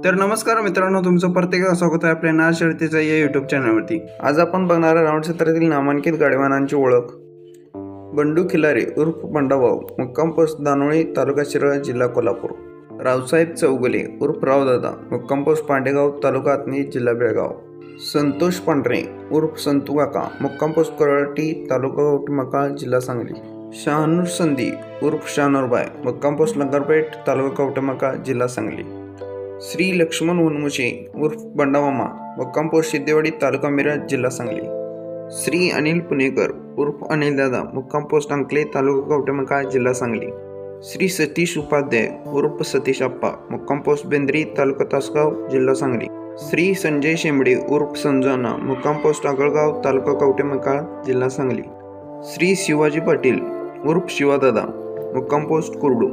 तर नमस्कार मित्रांनो, तुमचं प्रत्येकाचं स्वागत आहे आपल्या नार शर्यतीच्या या यूट्यूब चॅनलवरती। आज आपण बघणार आहे राऊंड क्षेत्रातील नामांकित गाडीवानांची ओळख। बंडू खिलारे उर्फ बंडाभाऊ, मुक्काम पोस्ट दानोळी, तालुका शिरोळ, जिल्हा कोल्हापूर। रावसाहेब चौगुले उर्फ रावदादा, मुक्काम पोस्ट पांडेगाव, तालुका आत्नी, जिल्हा बेळगाव। संतोष पांढरे उर्फ संतू काका, मुक्काम पोस्ट करवटी, तालुका कवठेमहांकाळ, जिल्हा सांगली। शहानूर संधी उर्फ शानूरबाई, मुक्काम पोस्ट लंगरपेठ, तालुका कवठेमहांकाळ, जिल्हा सांगली। श्री लक्ष्मण वनमुशे उर्फ बंडामामा, मुक्काम पोस्ट सिद्धेवाडी, तालुका मिरज, जिल्हा सांगली। श्री अनिल पुणेकर उर्फ अनिल दादा, मुक्काम पोस्ट अंकले, तालुका कवठेमहांकाळ, जिल्हा सांगली। श्री सतीश उपाध्याय उर्फ सतीश अप्पा, मुक्काम पोस्ट बेंद्री, तालुका तासगाव, जिल्हा सांगली। श्री संजय शेंबडे उर्फ संजोना, मुक्काम पोस्ट आगळगाव, तालुका कवठेमहांकाळ, जिल्हा सांगली। श्री शिवाजी पाटील उर्फ शिवादादा, मुक्काम पोस्ट कुर्डू।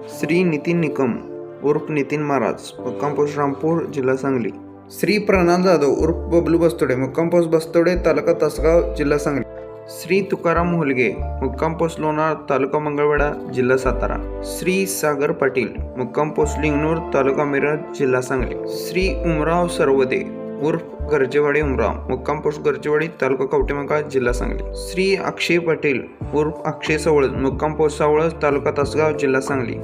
श्री नितीन निकम उर्फ नितीन महाराज, मुक्काम पोस्ट रामपूर, जिल्हा सांगली। श्री प्रणाल जाधव उर्फ बबलू बस्तोडे, मुक्काम पोस्ट बस्तोडे, तालुका तासगाव, जिल्हा सांगली। श्री तुकाराम हुलगे, मुक्काम पोस्ट लोणार, तालुका मंगळवेढा, जिल्हा सातारा। श्री सागर पाटील, मुक्काम पोस्ट लिंगणूर, तालुका मिरज, जिल्हा सांगली। श्री उमराव सरवदे उर्फ गरजेवाडी उमराव, मुक्काम पोस्ट गरजेवाडी, तालुका कवठेमहांकाळ, जिल्हा सांगली। श्री अक्षय पाटील उर्फ अक्षय सावळज, मुक्काम पोस्ट सावळज, तालुका तासगाव, जिल्हा सांगली।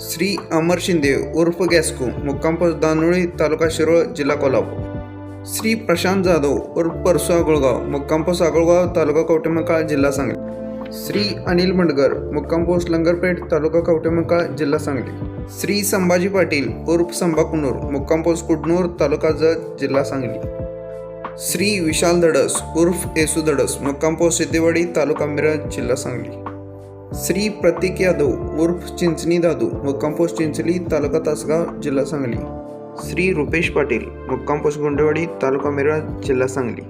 श्री अमर शिंदे उर्फ गॅस्को, मुक्काम पोस्ट दानोळी, तालुका शिरोळ, जिल्हा कोल्हापूर। श्री प्रशांत जाधव उर्फ परसू आगळगाव, मुक्काम पोस्ट आगळगाव, तालुका कवठेमहांकाळ, जिल्हा सांगली। श्री अनिल मंडगर, मुक्काम पोस्ट लंगरपेठ, तालुका कवठेमहांकाळ, जिल्हा सांगली। श्री संभाजी पाटील उर्फ संभाकुनूर, मुक्काम पोस्ट कुडनूर, तालुका जत, जिल्हा सांगली। श्री विशाल धडस उर्फ येसू धडस, मुक्काम पोस्ट सिद्धेवाडी, तालुका मिरज, जिल्हा सांगली। श्री प्रतीक यादव उर्फ चिंचणी दादू, मुक्काम पोस्ट चिंचली, तालुका तासगाव, जिल्हा सांगली। श्री रुपेश पाटील, मुक्काम पोस्ट गुंडेवाडी, तालुका मिरज, जिल्हा सांगली।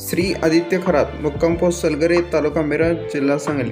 श्री आदित्य खरात, मुक्काम पोस्ट सलगरे, तालुका मिरज, जिल्हा सांगली।